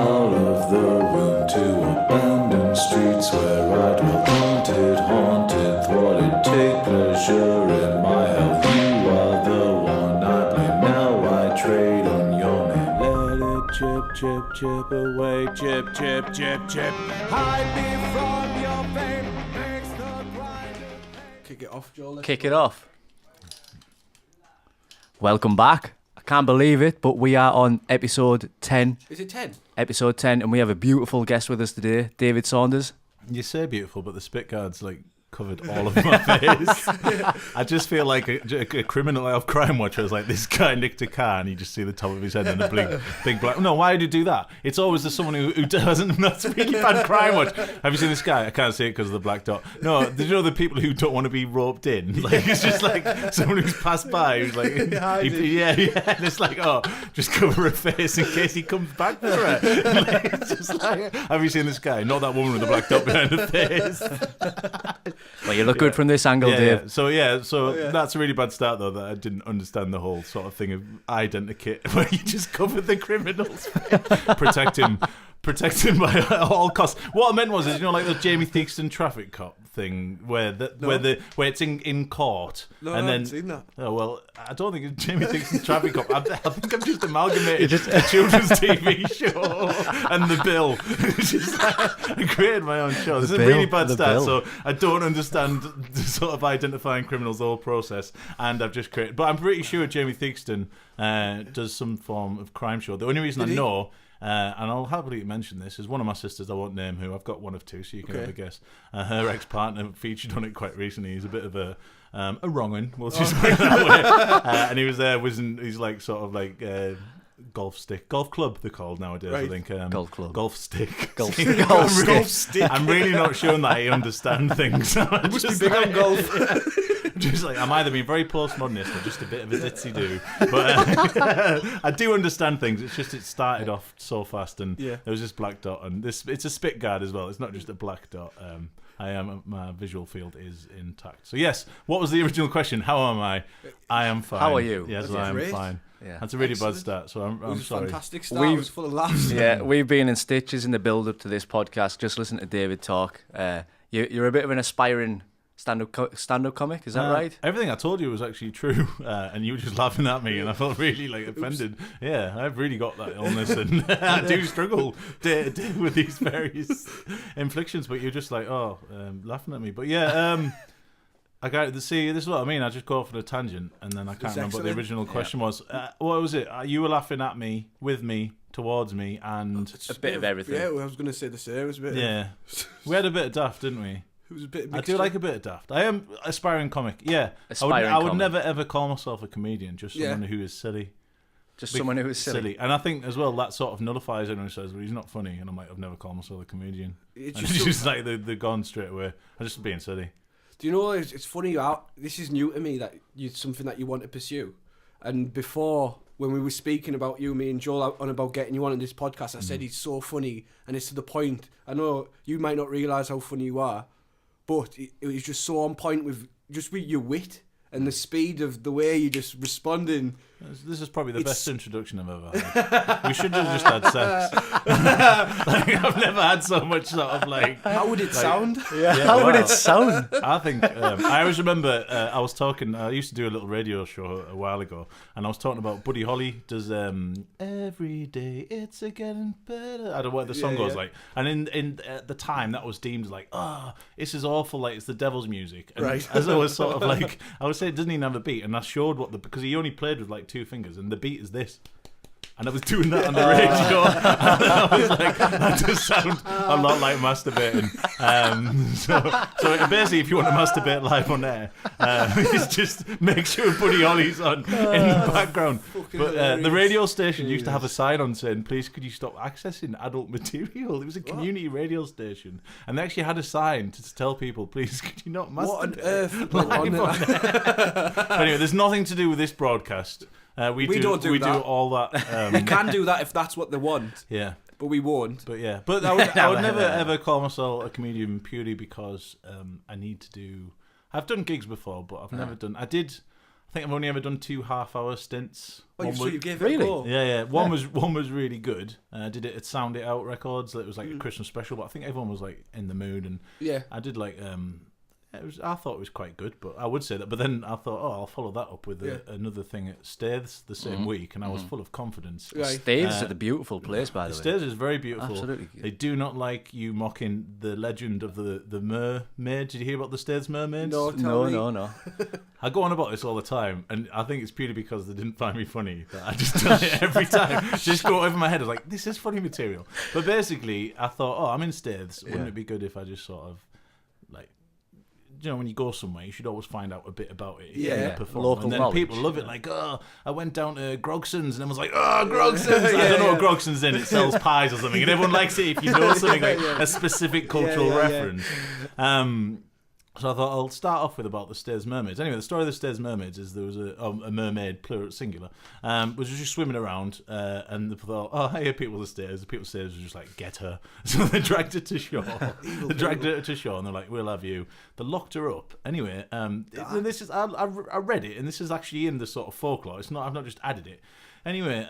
out of the room to abandoned streets where I dwell, haunted, thwarted, take pleasure in my health. You are the one I blame, now I trade on your name. Let it chip, chip, chip away, chip, chip, chip, chip. Hide me from your fame, makes the grind. Kick it off, Joel. Kick it off. Welcome back. I can't believe it, but we are on episode 10. Is it 10? Episode 10, and we have a beautiful guest with us today, David Saunders. You say beautiful, but the spit guard's like covered all of my face. I just feel like a criminal out of Crime Watch. I was like, this guy nicked a car and you just see the top of his head and a big black... No, why did you do that? It's always someone who doesn't... That's really bad Crime Watch. Have you seen this guy? I can't see it because of the black dot. No, did you know the people who don't want to be roped in? Like, it's just like someone who's passed by who's like... yeah. And it's like, oh, just cover a face in case he comes back for it. Like, it's just like, have you seen this guy? Not that woman with the black dot behind the face. Well, you look good from this angle, Dave. So that's a really bad start, though, that I didn't understand the whole sort of thing of identikit, where you just cover the criminals, protect him by all costs. What I meant was, you know, like the Jamie Theakston traffic cop thing, where it's in court, No, and I then haven't seen that. Oh well, I don't think it's Jamie Theakston's traffic cop. I think I've just amalgamated a children's TV show and the bill. It's just like, I created my own show. This is a really bad start, so I don't understand the sort of identifying criminals the whole process, and I've just created. But I'm pretty sure Jamie Theakston does some form of crime show. The only reason I know. And I'll happily mention this, is one of my sisters, I won't name who, I've got one of two, so you can have a guess. Her ex-partner featured on it quite recently. He's a bit of a wrong-un, we'll just put it that way. And he was there, he's like sort of like golf club they're called nowadays, right. I think. Golf club. Golf stick. Golf stick. I'm really not sure that I understand things. I'm Must be big on golf. Just like, I'm either being very postmodernist or just a bit of a ditzy do, but I do understand things. It's just it started off so fast, and there was this black dot, and it's a spit guard as well. It's not just a black dot. My visual field is intact. So yes, what was the original question? How am I? I am fine. How are you? Yes, That's I am great. fine. Yeah. That's a really bad start, so I'm It was sorry. a fantastic start. It was full of laughs. Yeah, we've been in stitches in the build-up to this podcast. Just listen to David talk. You're a bit of an aspiring stand-up comic, is that right? Everything I told you was actually true, and you were just laughing at me, and I felt really like offended. Oops. Yeah, I've really got that illness, and I do struggle with these various inflictions. But you're just like, laughing at me. But yeah, I got to see. This is what I mean. I just go off on a tangent, and then I can't remember what the original question was. What was it? You were laughing at me, with me, towards me, and a bit of everything. Yeah, I was going to say the same. It was a bit. We had a bit of daft, didn't we? It was a bit. I do like a bit of daft. I am aspiring comic. Yeah, I would never ever call myself a comedian. Just someone who is silly. Someone who is silly. And I think as well that sort of nullifies anyone who says, "Well, he's not funny," and I'm like, I've never called myself a comedian. It's just like they're gone straight away. I'm just being silly. Do you know? It's funny. This is new to me, that it's something that you want to pursue. And before, when we were speaking about you, me and Joel, on about getting you on this podcast, I said he's so funny, and it's to the point. I know you might not realise how funny you are, but it was just so on point with your wit and the speed of the way you just responding. This is probably the best introduction I've ever had. We should have just had sex. I've never had so much sort of like... How would it sound? How would it sound? I think... I always remember I was talking... I used to do a little radio show a while ago, and I was talking about Buddy Holly does Every Day It's a Getting Better. I don't know what the song goes like. And in at the time, that was deemed like, this is awful, like it's the devil's music. And as I was sort of like... I would say it doesn't even have a beat, and I showed because he only played with like 2 fingers, and the beat is this. And I was doing that on the radio, and I was like, that does sound a lot like masturbating. So basically, if you want to masturbate live on air, it's just make sure Buddy Holly's on in the background. But the radio station used to have a sign on saying, please could you stop accessing adult material. It was a community radio station, and they actually had a sign to tell people, please could you not masturbate. What on earth? Live on air. But anyway, there's nothing to do with this broadcast. We do all that. We can do that if that's what they want. Yeah, but we won't. But yeah, but I would never ever call myself a comedian purely because I need to do. I've done gigs before, but I've never done. I think I've only ever done 2 half-hour stints. Oh, One so was- you gave it Really? a go? Yeah. One was really good. I did it at Sound It Out Records. It was like a Christmas special, but I think everyone was like in the mood, and Yeah. I did like I thought it was quite good, but I would say that. But then I thought, I'll follow that up with another thing at Staithes the same week, and I was full of confidence. Right. Staithes is a beautiful place, by the way. Staithes is very beautiful. Absolutely. They do not like you mocking the legend of the mermaid. Did you hear about the Staithes mermaids? No, tell me. No. I go on about this all the time, and I think it's purely because they didn't find me funny that I just tell it every time. Just go over my head. I was like, this is funny material. But basically, I thought, I'm in Staithes. Wouldn't it be good if I just sort of, like, when you go somewhere, you should always find out a bit about it. Yeah. Perform. Local and then knowledge. people love it. Like, I went down to Grogson's, and everyone's like, Grogson's. I don't know what Grogson's in. It sells pies or something, and everyone likes it if you know something like a specific cultural reference. So I thought I'll start off with about the Staithes mermaids. Anyway, the story of the Staithes mermaids is there was a mermaid, plural, singular, was just swimming around, and they thought, hey, people of the Staithes. The people of the Staithes were just like, get her. So they dragged her to shore. They dragged her to shore, and they're like, we'll have you. They locked her up. Anyway, this is I read it, and this is actually in the sort of folklore. It's not. I've not just added it. Anyway,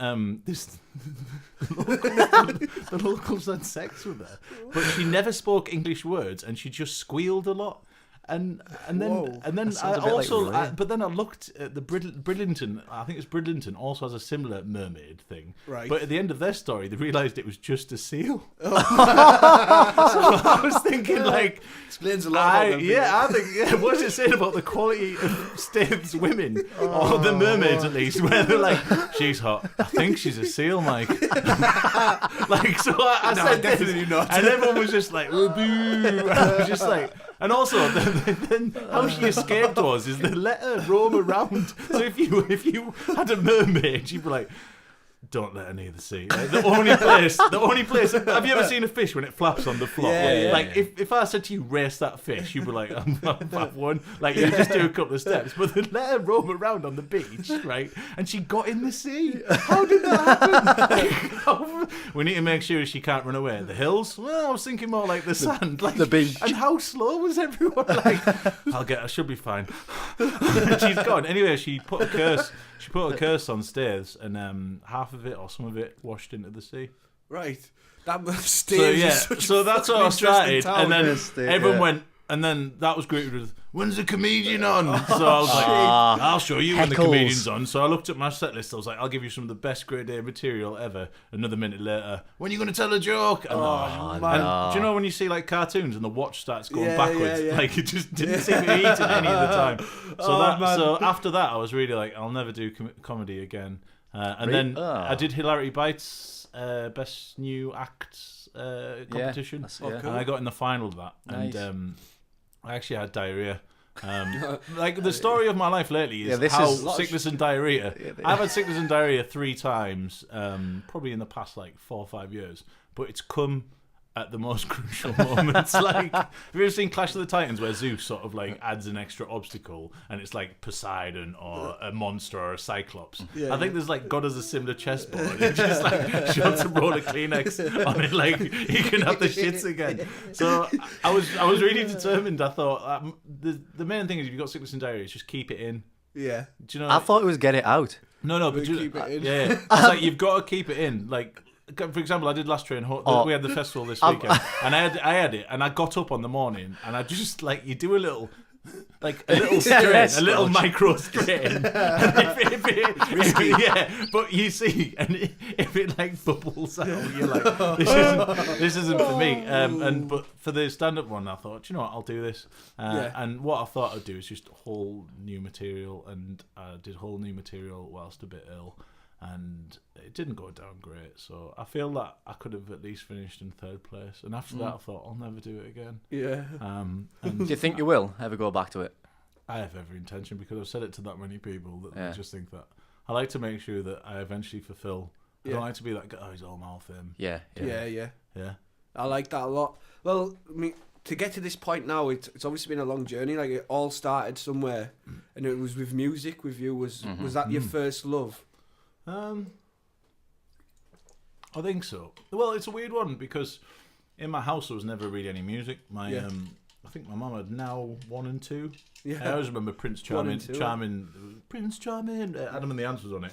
the locals had sex with her, but she never spoke English words, and she just squealed a lot. And then I also but then I looked at the Bridlington. I think it's Bridlington also has a similar mermaid thing. Right. But at the end of their story, they realised it was just a seal. So I was thinking, like, Explains a lot about them. I think what does it say about the quality of Staithes women, or the mermaids at least, where they're like, she's hot. I think she's a seal, Mike. Like, so I No, said definitely this, not. and everyone was just like, oh, boo. And I was just like. And also, then how she escaped was they let her roam around. So if you had a mermaid, you'd be like, don't let her near the sea. Like, the only place. Have you ever seen a fish when it flaps on the floor? If I said to you, race that fish, you'd be like, I've won. Like, you just do a couple of steps. But they let her roam around on the beach, right? And she got in the sea. How did that happen? We need to make sure she can't run away. The hills? Well, I was thinking more like the sand. Like, the beach. And how slow was everyone? Like, I'll get her. She'll be fine. And she's gone. Anyway, she put a curse on Staithes, and half of it or some of it washed into the sea. Right. That Staithes. So that's how I started, town. and then State, everyone went, and then that was greeted with, when's the comedian on? So I was like, I'll show you when the Heckles. comedian's on. So I looked at my set list. I was like, I'll give you some of the best grade A material ever. Another minute later, when are you going to tell a joke? And, and do you know when you see like cartoons and the watch starts going backwards? Yeah. Like, it just didn't seem to eat at any of the time. So after that, I was really like, I'll never do comedy again. And then I did Hilarity Bites, best new act competition, and I got in the final of that. Nice. And I actually had diarrhea. Like, the story of my life lately is this how is- sickness and diarrhea. I've had sickness and diarrhea 3 times, probably in the past like 4 or 5 years, but it's come at the most crucial moments. Like, have you ever seen Clash of the Titans where Zeus sort of like adds an extra obstacle and it's like Poseidon or a monster or a Cyclops? I think there's like God has a similar chessboard. It just like shoves a roll of Kleenex on it, like he can have the shits again. So I was really determined. I thought the main thing is if you've got sickness and diarrhea, just keep it in. Yeah. Do you know? I thought it was get it out. No, but just, keep it in. yeah, it's like you've got to keep it in. Like, for example, I did Last Train Home. We had the festival this weekend, and I had it, and I got up on the morning, and I just like you do a little strain, a little micro strain. But you see, and if it like bubbles out, you're like, this isn't for me. But for the stand-up one, I thought, you know what, I'll do this. And what I thought I'd do is just whole new material, and I did whole new material whilst a bit ill. And it didn't go down great, so I feel that I could have at least finished in 3rd place. And after that, I thought I'll never do it again. Yeah. And Do you think you will ever go back to it? I have every intention, because I've said it to that many people that they just think that I like to make sure that I eventually fulfill. I don't like to be like, he's all mouth him. Yeah. Yeah. I like that a lot. Well, I mean, to get to this point now, it's obviously been a long journey. Like, it all started somewhere, and it was with music. With you, was that your first love? I think so. Well, it's a weird one because in my house there was never really any music. My I think my mum had Now 1 and 2. Yeah. I always remember Prince 1 Charming. and 2. Prince Charming. Adam and the Ants was on it.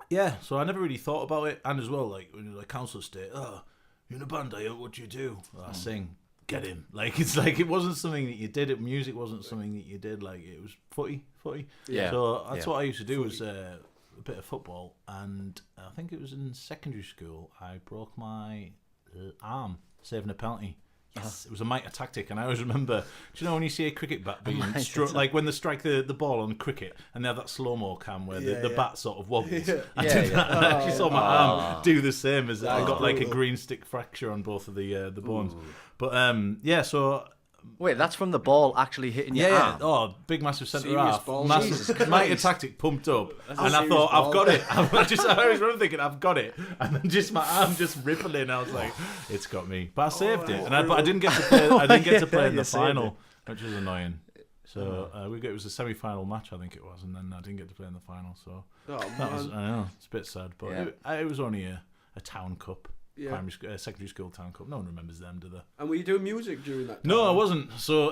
Yeah, so I never really thought about it. And as well, like, when you're like council estate, oh, you're in a band, are you? What do you do? Well, I sing. Get him. Like, it's like, it wasn't something that you did. Music wasn't something that you did. Like, it was footy. Yeah. So that's what I used to do, was a bit of football. And I think it was in secondary school, I broke my arm saving a penalty. Yes, it was a mitre tactic, and I always remember. Do you know when you see a cricket bat being struck, like when they strike the ball on cricket, and they have that slow mo cam where the bat sort of wobbles? I did that, and I actually saw my arm do the same. As I got like a green stick fracture on both of the bones. But so. Wait, that's from the ball actually hitting your arm? Oh, big massive centre Serious half, ball. massive mitre tactic pumped up, and I thought, I've got it. I always remember thinking, I've got it, and then just my arm just rippling. I was like, it's got me, but I saved it, but I didn't get to play. I didn't get to play in the final, which was annoying. So it was a semi-final match, I think it was, and then I didn't get to play in the final. So that was, I know, it's a bit sad, but it was only a town cup. Yeah. Secondary school town cup. No one remembers them, do they? And were you doing music during that time? No, I wasn't. So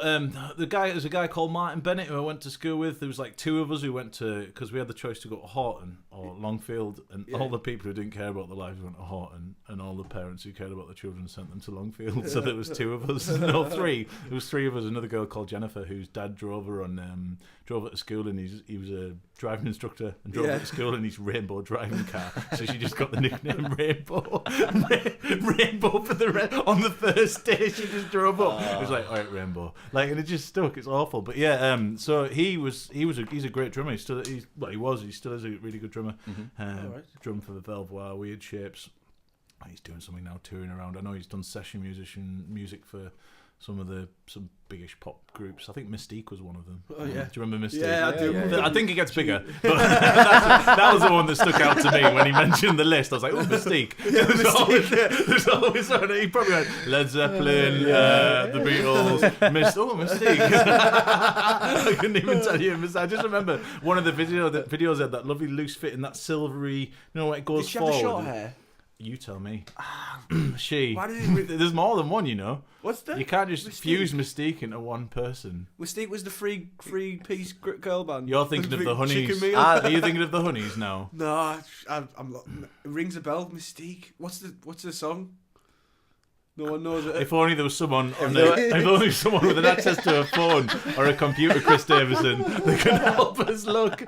there's a guy called Martin Bennett who I went to school with. There was like two of us who went to, because we had the choice to go to Horton or Longfield, and all the people who didn't care about their lives went to Horton, and all the parents who cared about their children sent them to Longfield. So there was two of us. No, three. There was three of us. Another girl called Jennifer, whose dad drove her to school, and he was a driving instructor and drove her to school in his rainbow driving car. So she just got the nickname Rainbow. Rainbow for on the first day she just drove up. It was like, all right, Rainbow, like, and it just stuck. It's awful, but yeah. So he's a great drummer. He still is a really good drummer. Drum for the Belvoir, Weird Shapes. He's doing something now, touring around. I know he's done session music for some biggish pop groups. I think Mystique was one of them. Oh yeah, do you remember Mystique? Yeah, I do. Yeah. I think it gets bigger. But that was the one that stuck out to me when he mentioned the list. I was like, oh, Mystique. There's always one. He probably went Led Zeppelin, the Beatles, Mystique. I couldn't even tell you. I just remember one of the videos had that lovely loose fit in that silvery. You know what, it goes Did she forward. have the short hair? You tell me. Why did There's more than one, you know. What's that? You can't just fuse Mystique into one person. Mystique was the three-piece girl band. You're thinking of the Honeys. Chicken meal. Are you thinking of the Honeys now? No, I'm it rings a bell. Mystique. What's the song? No one knows it. If only there was someone with an access to a phone or a computer, Chris Davison, that could help us look.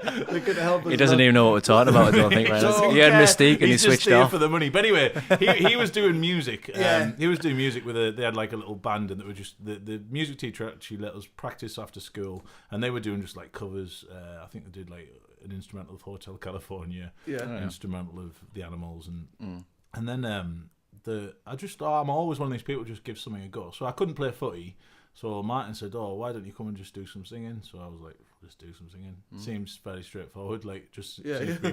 He doesn't even know what we're talking about, I don't think, right? He had Mystique and he switched just off. for the money. But anyway, he was doing music. He was doing music they had like a little band, and that were just the music teacher actually let us practice after school, and they were doing just like covers. I think they did like an instrumental of Hotel California, an instrumental of The Animals, and then I'm always one of these people who just give something a go. So I couldn't play footy. So Martin said, "Oh, why don't you come and just do some singing?" So I was like, "Just do some singing." Seems fairly straightforward. Like just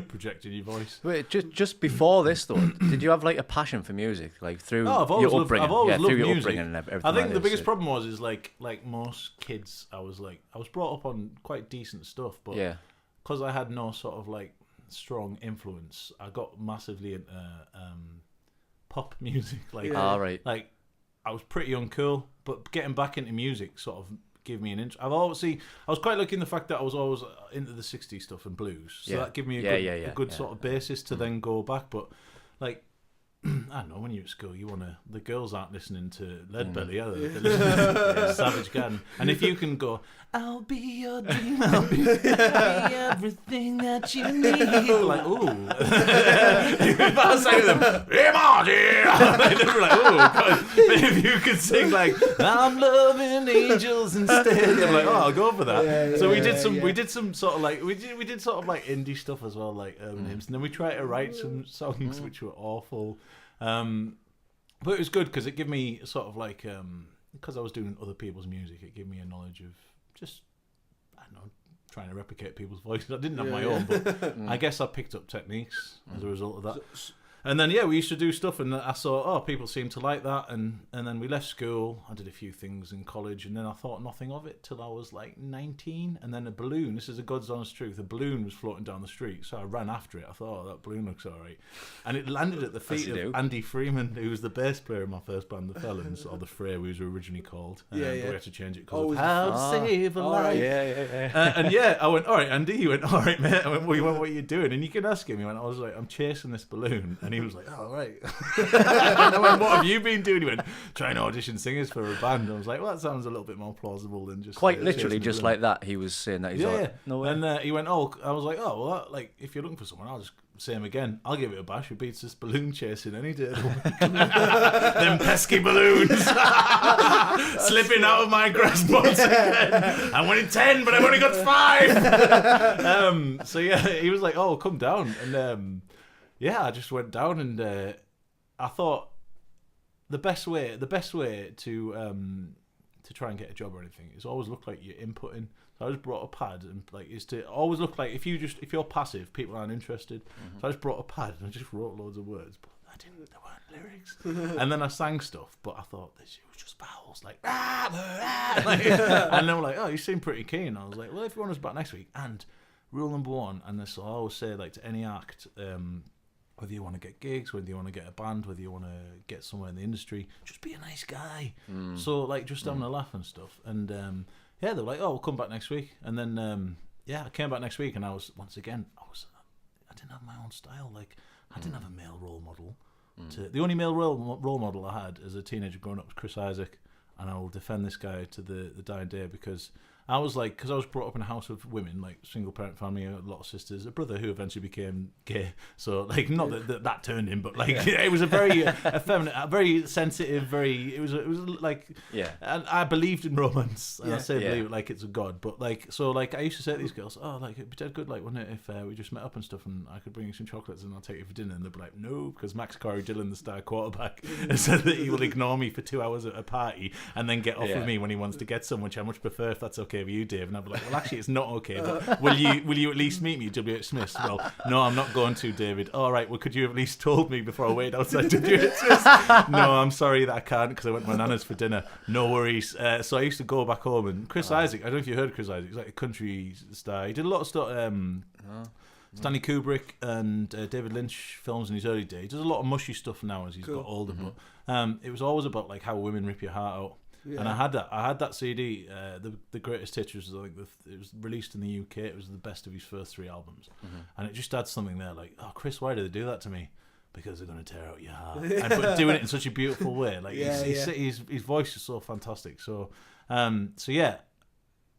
projecting your voice. Wait, just before this though, did you have like a passion for music, like through your upbringing? I've always loved music. Upbringing and everything. I think like the biggest so. problem was like most kids, I was brought up on quite decent stuff, but because I had no sort of like strong influence, I got massively into pop music. Like I was pretty uncool, but getting back into music sort of gave me an interest. I was quite lucky in the fact that I was always into the 60s stuff and blues, so that gave me a good sort of basis to then go back. But like, I don't know, when you're at school, the girls aren't listening to Leadbelly, are they? They're listening to Savage Garden. And if you can go, I'll be your dream, I'll be everything that you need. Like, ooh. If I was saying to them, they were like, ooh. God. But if you could sing like, I'm loving angels instead, I'm like, oh, I'll go for that. So we did some sort of like, we did sort of like indie stuff as well, like urban hymns. And then we tried to write some songs which were awful. But it was good because it gave me sort of like, because I was doing other people's music, it gave me a knowledge of just, I don't know, trying to replicate people's voices. I didn't have my own, but I guess I picked up techniques as a result of that. And then, we used to do stuff, and I saw, people seem to like that, and then we left school. I did a few things in college, and then I thought nothing of it till I was like 19, and then a balloon, this is a God's honest truth, a balloon was floating down the street, so I ran after it. I thought, that balloon looks all right. And it landed at the feet of Andy Freeman, who was the bass player in my first band, The Felons, or The Fray, we were originally called. But we had to change it because of How to Save a Life. And I went, all right, Andy. He went, all right, mate. I went, what are you doing? And you can ask him. He went, I was like, I'm chasing this balloon. And he was like, oh, right. And I went, what have you been doing? He went, trying to audition singers for a band. I was like, well, that sounds a little bit more plausible than just... Quite literally, just like that, he was saying that. He's no way. And he went, I was like, well, like, if you're looking for someone, I'll just say him again. I'll give it a bash. It beats this balloon chasing any day of the week. Them pesky balloons. Slipping out of my grasp once again. I wanted 10, but I've only got 5. He was like, oh, come down. And I just went down, and I thought the best way to try and get a job or anything is always look like you're inputting. So I just brought a pad, and is to always look like if you're passive, people aren't interested. Mm-hmm. So I just brought a pad and I just wrote loads of words, but there weren't lyrics. And then I sang stuff, but I thought this was just vowels, like and they were like, oh, you seem pretty keen. I was like, well, if you want us back next week. And rule number 1, and this I always say, like, to any act, whether you want to get gigs, whether you want to get a band, whether you want to get somewhere in the industry, just be a nice guy. So like just having a laugh and stuff. And they were like, oh, we'll come back next week. And then I came back next week, and I was I didn't have my own style. Like, I didn't have a male role model. The only male role model I had as a teenager growing up was Chris Isaac, and I will defend this guy to the dying day, because I was brought up in a house of women, like single parent family, a lot of sisters, a brother who eventually became gay. So like, not that turned him, but like it was a very effeminate, very sensitive, it was like, and I believed in romance, and I say believe it like it's a god. But like, so like I used to say to these girls, oh, like it'd be dead good, like, wouldn't it, if we just met up and stuff, and I could bring you some chocolates and I'll take you for dinner. And they'd be like, no, because Max Corey Dillon, the star quarterback, has said that he will ignore me for 2 hours at a party and then get off with me when he wants to get some, which I much prefer if that's okay with you, Dave. And I'd be like, well, actually, it's not okay, but will you at least meet me at WH Smith's? Well, no, I'm not going to, David. All right, well, could you have at least told me before I wait outside WH Smith's? No, I'm sorry that I can't, because I went to my nana's for dinner. No worries. So I used to go back home, and Chris Isaac, I don't know if you heard Chris Isaac, he's like a country star. He did a lot of stuff, Stanley Kubrick and David Lynch films in his early days. He does a lot of mushy stuff now as he's got older, but it was always about like how women rip your heart out. Yeah. And I had that CD, the Greatest Hits, was like it was released in the UK. It was the best of his first 3 albums, and it just had something there like, oh, Chris, why did they do that to me? Because they're going to tear out your heart, but doing it in such a beautiful way. Like his voice is so fantastic. So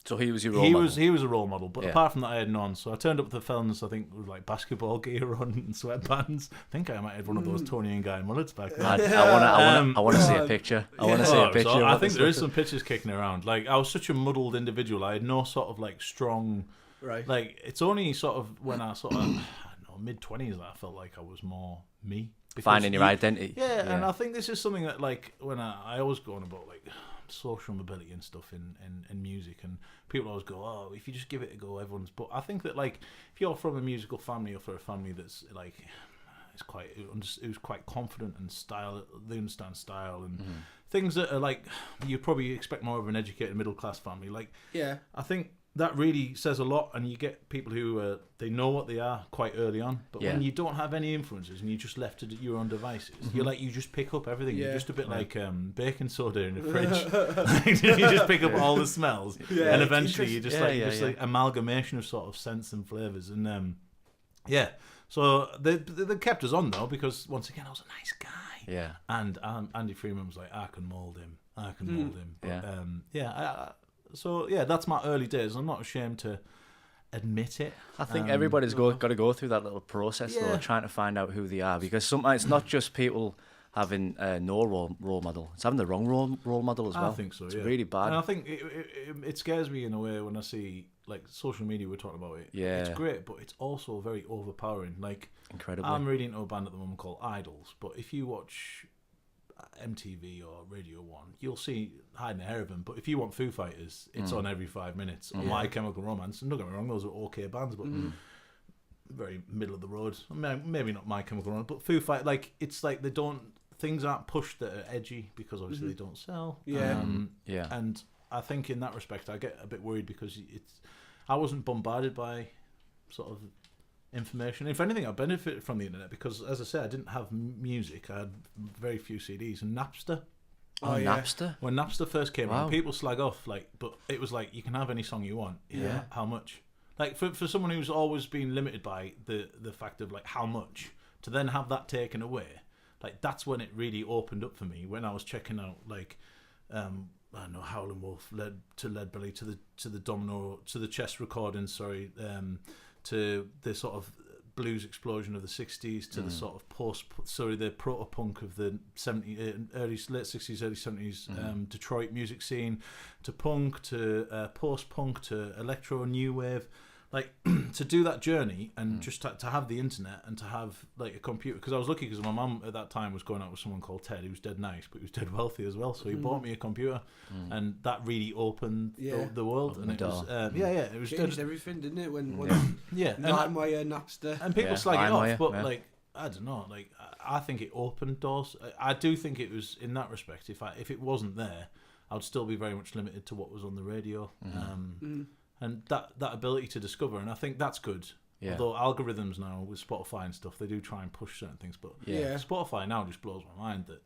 So he was your role model. He was a role model, but apart from that, I had none. So I turned up at the Felons, I think, with like basketball gear on and sweatbands. I think I might have one of those Tony and Guy mullets back then. I want to see a picture. I think there is some pictures kicking around. Like, I was such a muddled individual. I had no sort of like strong. Right. Like, it's only sort of when I sort of, I don't know, mid-20s that I felt like I was more me. Finding your identity. Yeah, and I think this is something that, like, when I always go on about like social mobility and stuff in music, and people always go, oh, if you just give it a go, everyone's. But I think that, like, if you're from a musical family, or for a family that's like, it was quite confident and style, they understand style and things that are like, you probably expect more of an educated middle class family. Like, I think that really says a lot, and you get people who they know what they are quite early on, but when you don't have any influences and you're just left to your own devices, you're like, you just pick up everything. You're just a bit like baking soda in a fridge. You just pick up all the smells, and eventually you're just like amalgamation of sort of scents and flavors. And so they kept us on though, because once again I was a nice guy. And Andy Freeman was like, I can mold him. But, so that's my early days. I'm not ashamed to admit it. I think everybody's got to go through that little process though, trying to find out who they are, because sometimes it's not just people having no role model, it's having the wrong role model as well. I think so. It's really bad. And I think it scares me in a way when I see, like, social media. We're talking about it. It's great, but it's also very overpowering. Like, incredibly. I'm really into a band at the moment called Idols, but if you watch MTV or Radio 1, you'll see Hiding a Heroin. But if you want Foo Fighters, it's on every 5 minutes. Or My Chemical Romance, and don't get me wrong, those are okay bands, but very middle of the road. Maybe not My Chemical Romance, but Foo Fighters, like, it's like things aren't pushed that are edgy because obviously they don't sell. Yeah. And I think in that respect, I get a bit worried because I wasn't bombarded by sort of information. If anything, I benefited from the internet because, as I said, I didn't have music. I had very few CDs and Napster. Napster? When Napster first came out, people slag off, like, but it was like, you can have any song you want. Yeah. How much? Like, for someone who's always been limited by the fact of, like, how much, to then have that taken away, like, that's when it really opened up for me, when I was checking out, like, I don't know, Howlin' Wolf, Lead Belly, to the Domino, to the Chess recordings, to the sort of blues explosion of the 60s, to the sort of the proto-punk of the late 60s, early 70s Detroit music scene, to punk, to post-punk, to electro, new wave. Like, to do that journey and just to have the internet and to have, like, a computer, because I was lucky because my mum at that time was going out with someone called Ted, who was dead nice, but he was dead wealthy as well, so he bought me a computer, and that really opened the world. And it was, it was changed everything, didn't it? When LimeWire, Napster, and people slag it off, but like, I don't know, like, I think it opened doors. I do think it was, in that respect, if it wasn't there, I'd still be very much limited to what was on the radio. And that ability to discover, and I think that's good. Yeah. Although algorithms now with Spotify and stuff, they do try and push certain things, but Spotify now just blows my mind that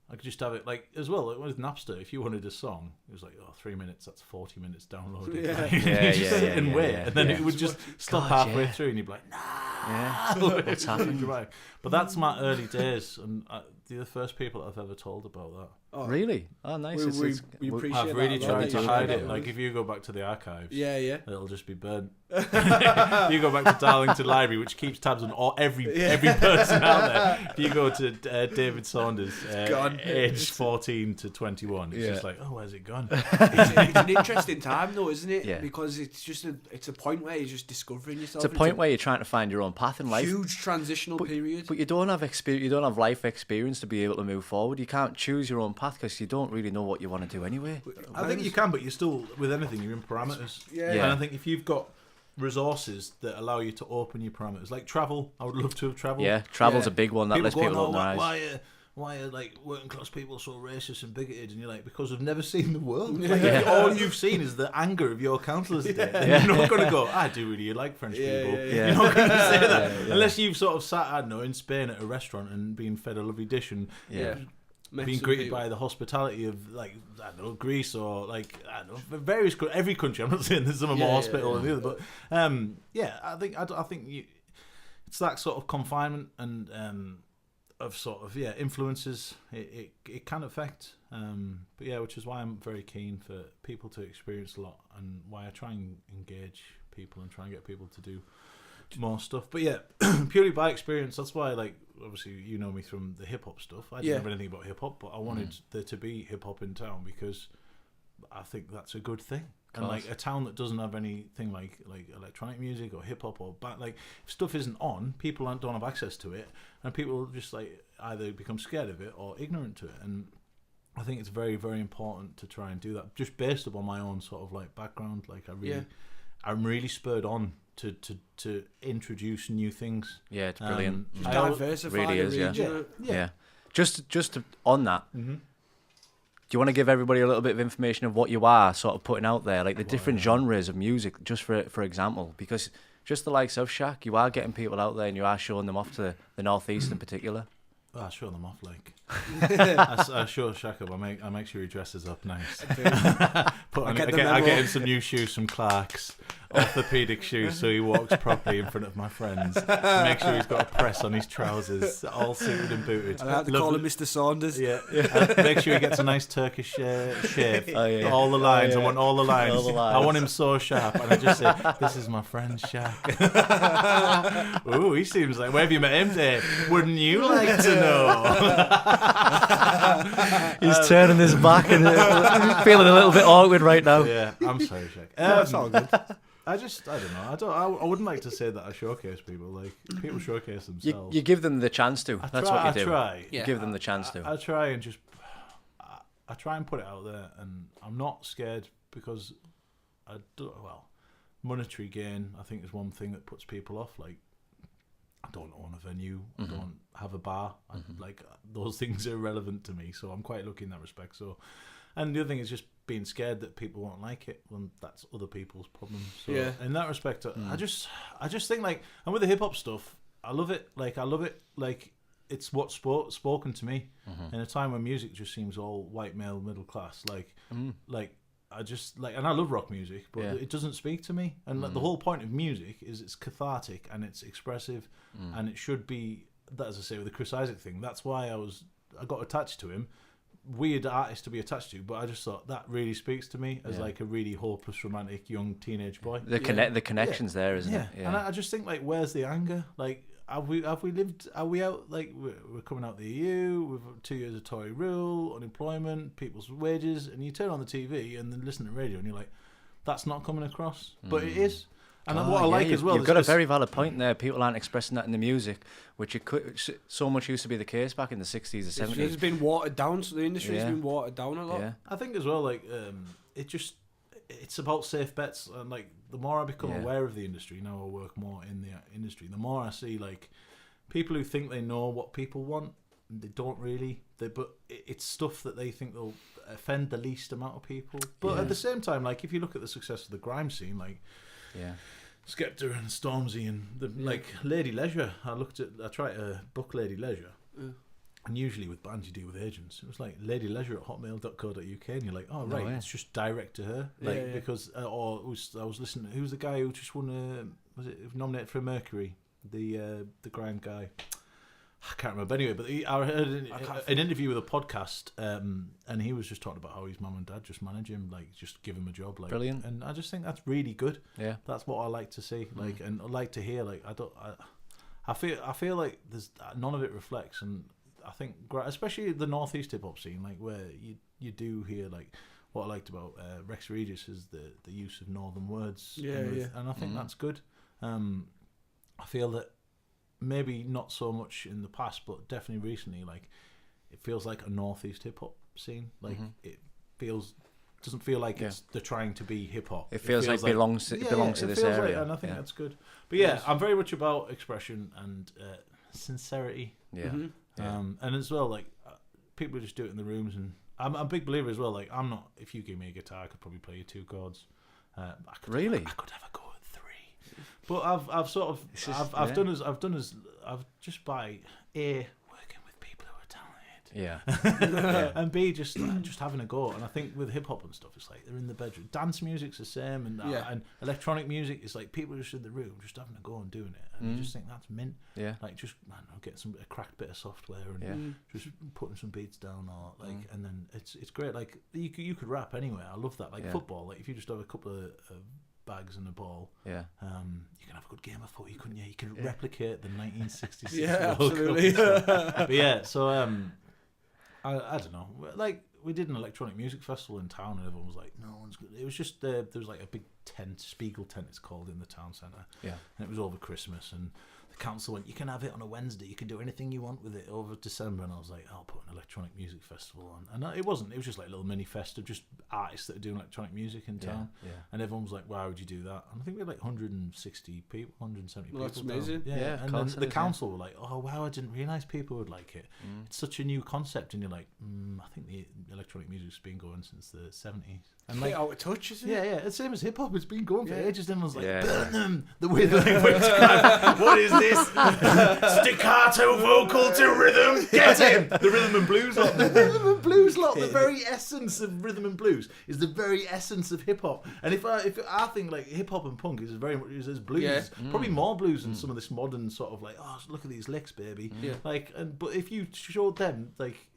I could just have it, like, as well, like with Napster, if you wanted a song, it was like, 3 minutes, that's 40 minutes downloaded. And wait, and then it would just stop halfway through, and you'd be like, nah, what's happening? But that's my early days, and they're the first people I've ever told about that. Oh, really? Oh, nice. We appreciate I've really that tried to hide it. Like, if you go back to the archives, it'll just be burnt. You go back to Darlington Library, which keeps tabs on every person out there. If you go to David Saunders, age 14 to 21, it's just like, where's it gone? It's an interesting time, though, isn't it? Yeah. Because it's a point where you're just discovering yourself. It's a point where you're trying to find your own path in life. Huge transitional period. But you don't have experience. You don't have life experience to be able to move forward. You can't choose your own path because you don't really know what you want to do anyway. I think you can, but you're still, with anything, you're in parameters. Yeah. And I think if you've got resources that allow you to open your parameters, like travel, I would love to have traveled. Yeah, travel's a big one that lets people open their eyes. Why are like working class people so racist and bigoted? And you're like, because I've never seen the world. Like, all you've seen is the anger of your councillors today. And you're not going to go, I do really like French people. You're not going to say that unless you've sort of sat, I don't know, in Spain at a restaurant and been fed a lovely dish and being greeted by the hospitality of, like, I don't know, Greece or, like, I don't know, every country. I'm not saying there's some more hospitable than the other, but I think it's that sort of confinement and of sort of influences it can affect, but which is why I'm very keen for people to experience a lot, and why I try and engage people and try and get people to do more stuff. But purely by experience. That's why, like, obviously you know me from the hip hop stuff. I didn't know anything about hip hop, but I wanted there to be hip hop in town because I think that's a good thing. And like a town that doesn't have anything like electronic music or hip hop or like, if stuff isn't on, people don't have access to it, and people just like either become scared of it or ignorant to it. And I think it's very, very important to try and do that, just based upon my own sort of like background. Like I'm really spurred on to introduce new things. Yeah, it's brilliant. Diversify really the is, region. Yeah. Just on that. Do you want to give everybody a little bit of information of what you are sort of putting out there, like the different genres of music, just for example? Because just the likes of Shakk, you are getting people out there and you are showing them off to the Northeast in particular. Well, I show them off, like. I show Shakk up. I make sure he dresses up nice. I get him some new shoes, some Clarks, orthopedic shoes, so he walks properly in front of my friends. Make sure he's got a press on his trousers, all suited and booted. I have to call him Mr. Saunders. Yeah. Make sure he gets a nice Turkish shave. All the lines. I want all the lines. I want him so sharp. And I just say, this is my friend Shakk. Ooh, he seems like, where have you met him, Dave? Wouldn't you like to know? He's turning his back and feeling a little bit awkward right now. Yeah, I'm sorry, Shakk. That's all good. I don't know. I wouldn't like to say that I showcase people. Like, people showcase themselves. You give them the chance to. That's what you do. I try. You give them the chance to. I try and just. I try and put it out there, and I'm not scared because monetary gain, I think, is one thing that puts people off. Like, don't own a venue. I don't have a bar. Like those things are irrelevant to me. So I'm quite lucky in that respect. So, and the other thing is just being scared that people won't like it. Well, that's other people's problem. So in that respect, I just think like, and with the hip hop stuff, I love it. Like it's what's spoken to me in a time when music just seems all white male middle class. Like I just like, and I love rock music, but it doesn't speak to me. And like, the whole point of music is it's cathartic and it's expressive, and it should be that. As I say with the Chris Isaak thing, that's why I got attached to him. Weird artist to be attached to, but I just thought that really speaks to me as like a really hopeless, romantic young teenage boy. The connections there, isn't it? Yeah. And I just think like, where's the anger? Like, have we lived? Are we out? Like, we're coming out the EU with 2 years of Tory rule, unemployment, people's wages, and you turn on the TV and then listen to radio, and you're like, that's not coming across, but it is. And what I like as well, you've got a very valid point there. People aren't expressing that in the music, which so much used to be the case back in the 60s or 70s. It's been watered down, so the industry's been watered down a lot. Yeah. I think as well, like, it's about safe bets, and like, the more I become aware of the industry, now I work more in the industry, the more I see like people who think they know what people want, and they don't really. But it's stuff that they think they'll offend the least amount of people. But at the same time, like, if you look at the success of the grime scene, like, Skepta and Stormzy and like Lady Leisure. I tried to book Lady Leisure, and usually with bands you deal with agents. It was like ladyleisure@hotmail.co.uk, and you're like, oh right, it's just direct to her, like because I was listening. Who's the guy who just won? Was it nominated for a Mercury? The grime guy. I can't remember. Anyway, but I heard an interview with a podcast, and he was just talking about how his mum and dad just manage him, like just give him a job, like brilliant. And I just think that's really good. Yeah, that's what I like to see, like, and I like to hear. Like, I feel like there's none of it reflects, and I think especially the northeast hip hop scene, like where you do hear like what I liked about Rex Regis is the use of northern words. And I think that's good. I feel that. Maybe not so much in the past, but definitely recently, like it feels like a northeast hip hop scene. Like it doesn't feel like they're trying to be hip hop. It feels like belongs to this area, and I think that's good. But I'm very much about expression and sincerity. And as well, like people just do it in the rooms, and I'm a big believer as well. Like, I'm not. If you give me a guitar, I could probably play you 2 chords. I could have a go. But I've just by A, working with people who are talented, and B, just having a go. And I think with hip hop and stuff, it's like they're in the bedroom. Dance music's the same, and electronic music is like people just in the room, just having a go and doing it. And you just think that's mint. Yeah, like just get a cracked bit of software and just putting some beats down, or like, and then it's great. Like you could rap anywhere. I love that. Like football, like if you just have a couple of bags and a ball, you can have a good game of footy, couldn't you? You can replicate the 1966 absolutely. But so I don't know, like we did an electronic music festival in town, and everyone was like, no one's good. It was just there was like a big tent, Spiegel tent it's called, in the town centre, and it was over Christmas, and the council went, you can have it on a Wednesday, you can do anything you want with it over December. And I was like, I'll put an electronic music festival on. And it was just like a little mini fest of just artists that are doing electronic music in town. And everyone was like, why would you do that? And I think we had like 160 people, 170 people. That's amazing. And then the council were like, oh wow, I didn't realise people would like it. It's such a new concept. And you're like, I think the electronic music's been going since the 70s. And like, out of touch, isn't it? Yeah, it's the same as hip hop. It's been going for ages. Everyone's like, burn them. The way the language. What is this? Staccato vocal to rhythm. Get him. The rhythm and blues lot. The rhythm and blues lot. The very essence of rhythm and blues is the very essence of hip hop. And if I think like hip hop and punk is very much is blues, probably more blues than some of this modern sort of like, oh, look at these licks, baby. Like, but if you showed them, like,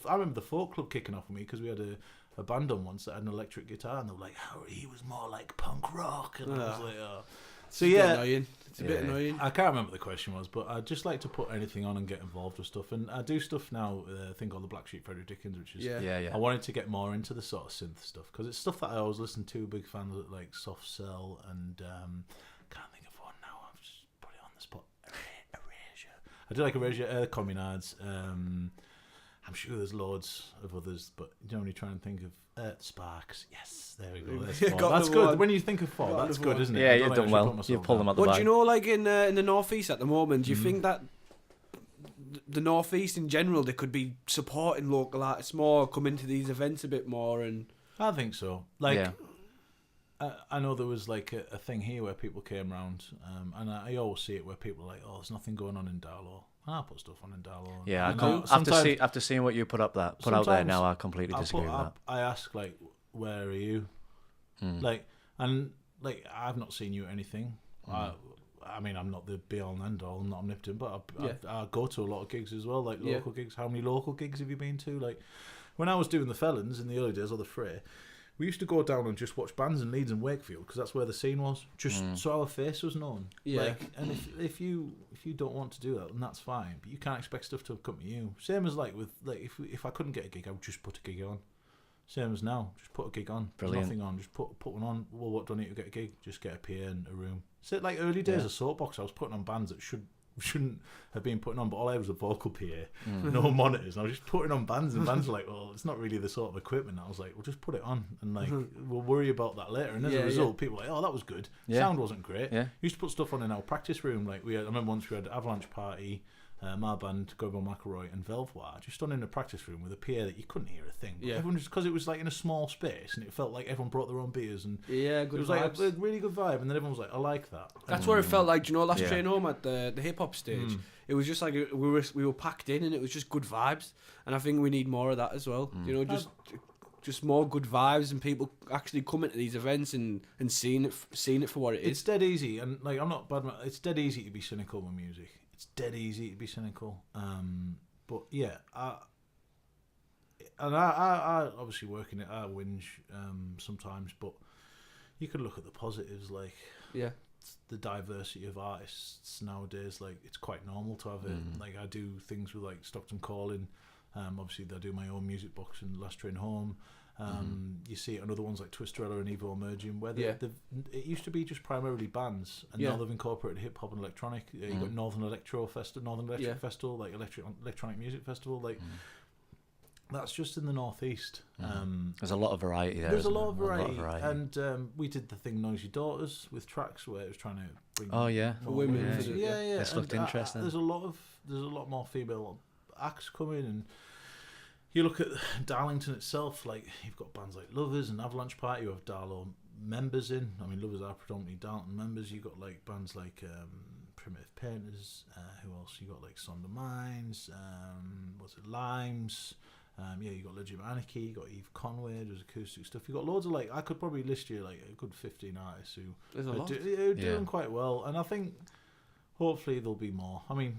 I remember the folk club kicking off with me because we had a band on once that had an electric guitar, and they were like, oh, he was more like punk rock, and I was like, oh. So it's a bit annoying. I can't remember what the question was, but I'd just like to put anything on and get involved with stuff. And I do stuff now, a thing called the Black Sheep Frederick Dickens, which is I wanted to get more into the sort of synth stuff because it's stuff that I always listen to. Big fan of like Soft Cell and can't think of one now. I've just put it on the spot. Erasure. I do like Erasure, Communards. I'm sure there's loads of others, but you know when you try and think of Sparks, yes, there we go. There's four. That's good. When you think of four, that's good, isn't it? Yeah, you've done well. You pull them out the bag. But do you know, like in the northeast at the moment, do you think that the northeast in general, they could be supporting local artists more, coming to these events a bit more? And I think so. Like, I know there was like a thing here where people came round, and I always see it where people are like, "Oh, there's nothing going on in Darlow." I put stuff on in Darlow. Yeah, after seeing what you put out there now, I completely disagree with that. I ask like, "Where are you?" Like, and like I've not seen you at anything. I mean, I'm not the be all and end all. I'm not omnipotent, but I go to a lot of gigs as well, like local gigs. How many local gigs have you been to? Like, when I was doing the Felons in the early days, or the Fray, we used to go down and just watch bands in Leeds and Wakefield because that's where the scene was. Just so our face was known. Yeah. Like, and if you don't want to do that, then that's fine. But you can't expect stuff to come to you. Same as like with like if I couldn't get a gig, I would just put a gig on. Same as now, just put a gig on. Brilliant. There's nothing on, just put one on. Well, what do I need to get a gig? Just get a PA in a room. So like early days of Soapbox, I was putting on bands that shouldn't have been putting on, but all I had was a vocal PA, no monitors. And I was just putting on bands, and bands were like, well, it's not really the sort of equipment. I was like, well, just put it on, and like we'll worry about that later. And as a result, people were like, oh, that was good. Sound wasn't great. We used to put stuff on in our practice room. Like I remember once we had Avalanche Party, my band, Gobo McElroy and Velvoir, just on in a practice room with a PA that you couldn't hear a thing. But everyone just because it was like in a small space, and it felt like everyone brought their own beers, and good it was vibes. like a really good vibe. And then everyone was like, I like that. That's where it felt like. Do you know, last train home at the hip hop stage, it was just like we were packed in, and it was just good vibes. And I think we need more of that as well. You know, just more good vibes and people actually coming to these events and seeing it for what it is. It's dead easy, and like I'm not bad. It's dead easy to be cynical with music. It's dead easy to be cynical. But yeah, I obviously work in it. I whinge sometimes, but you could look at the positives, like the diversity of artists nowadays. Like it's quite normal to have it. Like I do things with like Stockton Calling. Obviously, I do my own music box and Last Train Home. You see it on other ones like Twisterella and Evo Emerging, where it used to be just primarily bands, and now they've incorporated hip hop and electronic. You've got Northern Electric Festival, like electronic music festival. Like that's just in the northeast. There's a lot of variety there. There's a lot of variety, and we did the thing Noisy Daughters with tracks where it was trying to bring for women. This looked interesting. There's a lot more female acts coming, and you look at Darlington itself, like you've got bands like Lovers and Avalanche Party who have Darlow members in. I mean, Lovers are predominantly Darlington members. You've got like bands like Primitive Painters, who else? You got like Sonder Mines, Limes, you got Legitimate Anarchy, you got Eve Conway, there's acoustic stuff. You got loads of like, I could probably list you like a good 15 artists who are doing quite well, and I think hopefully there'll be more. I mean,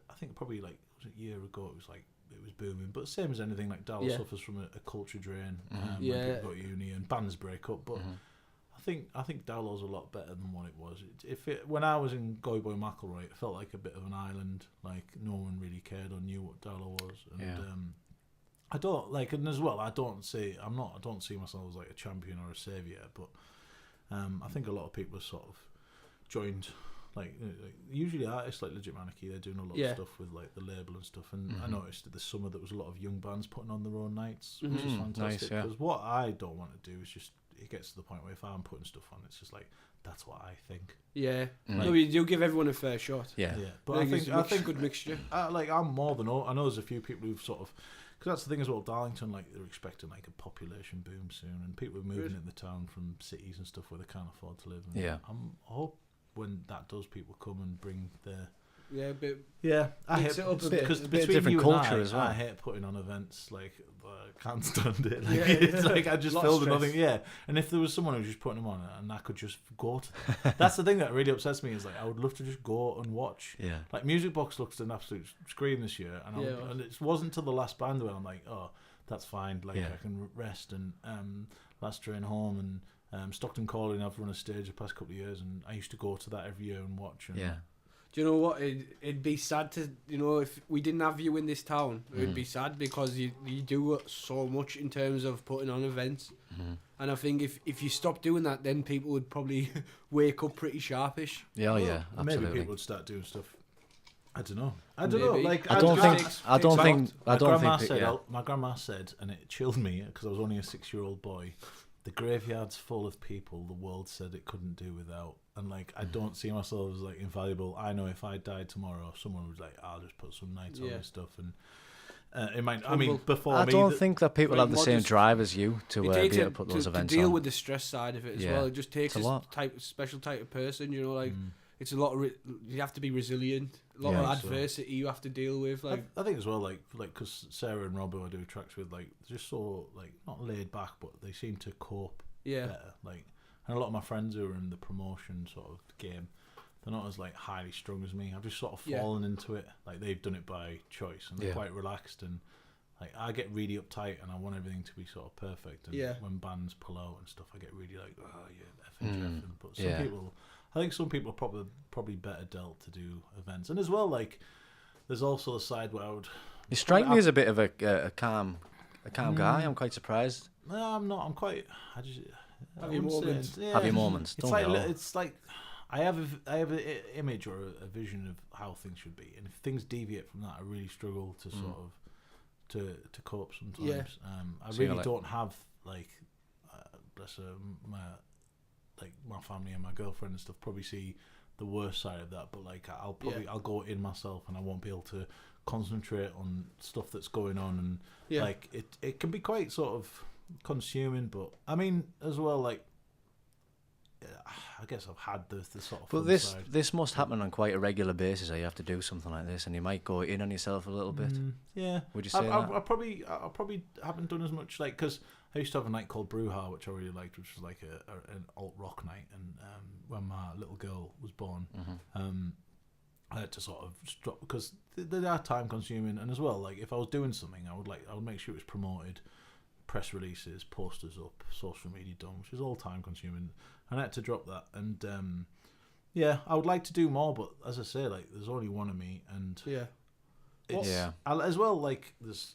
I think probably like a year ago it was booming, but same as anything, like Darlow suffers from a culture drain when people go to uni and bands break up, but I think Darlow's a lot better than what it was. When I was in Goy Boy McElroy, it felt like a bit of an island, like no one really cared or knew what Darlow was, and I don't like, and as well I don't see myself as like a champion or a saviour, but I think a lot of people have sort of joined. Like usually artists like Legit Anarchy, they're doing a lot of stuff with like the label and stuff, and I noticed that this summer there was a lot of young bands putting on their own nights, which is fantastic. Because what I don't want to do is just, it gets to the point where if I'm putting stuff on, it's just like, that's what I think. No, you give everyone a fair shot. But I think good mixture. I'm more than I know there's a few people who've sort of, because that's the thing as well, Darlington, like they're expecting like a population boom soon, and people are moving into the town from cities and stuff where they can't afford to live. And I hope when that does, people come and bring their I hate it because a bit of different culture as well. I hate putting on events, like I can't stand it. Like, it's like I just feel nothing. And if there was someone who was just putting them on and I could just go to them. That's the thing that really upsets me, is like I would love to just go and watch. Like Music Box looks an absolute scream this year, and it wasn't until the last band where I'm like, oh, that's fine. Like I can rest, and Last Train Home and Stockton Calling, I've run a stage the past couple of years, and I used to go to that every year and watch. And do you know what? It'd be sad to, if we didn't have you in this town, it'd be sad, because you do so much in terms of putting on events. And I think if you stop doing that, then people would probably wake up pretty sharpish. Absolutely. Maybe people would start doing stuff I don't know. I don't know. Maybe. Like I don't think. My grandma said, and it chilled me because I was only a 6-year-old boy. The graveyard's full of people the world said it couldn't do without, and like I don't see myself as like invaluable. I know if I died tomorrow, someone was like, "I'll just put some nights on this stuff," and it might. I mean, before I me, don't think that people have the same modest. drive as you to be able to put those events to deal on. with the stress side of it as Yeah. well. It just takes It's a lot. special type of person, you know, like it's a lot of you have to be resilient. A lot Yeah. of adversity you have to deal with. Like I think as well, like because Sarah and Rob, who I do tracks with, like just so like not laid back, but they seem to cope better. Like, and a lot of my friends who are in the promotion sort of game, they're not as like highly strung as me. I've just sort of fallen into it. Like they've done it by choice, and they're quite relaxed. And like I get really uptight, and I want everything to be sort of perfect. And when bands pull out and stuff, I get really like, oh yeah, effing. But some people, I think some people are probably better dealt to do events. And as well, like there's also a side where I would. You strike me as a bit of a calm guy. I'm quite surprised. No, I'm not. I'm quite. I just Have your moments. Have your moments. It's Don't like we all? it's like I have an image or a vision of how things should be, and if things deviate from that, I really struggle to sort of to cope sometimes. Yeah. I So really you're don't have like bless her, my family and my girlfriend and stuff probably see the worst side of that, but like I'll go in myself and I won't be able to concentrate on stuff that's going on, and like it can be quite sort of consuming. But I mean as well, like I guess I've had the sort of But fun side. this must happen on quite a regular basis. You have to do something like this, and you might go in on yourself a little bit. Yeah, Would you say that? I probably haven't done as much, like, because I used to have a night called Brewha, which I really liked, which was like an alt rock night, and when my little girl was born, I had to sort of stop because they are time consuming, and as well, like if I was doing something, I would make sure it was promoted, press releases, posters up, social media done, which is all time consuming, and I had to drop that. And I would like to do more, but as I say, like there's only one of me, and as well, like there's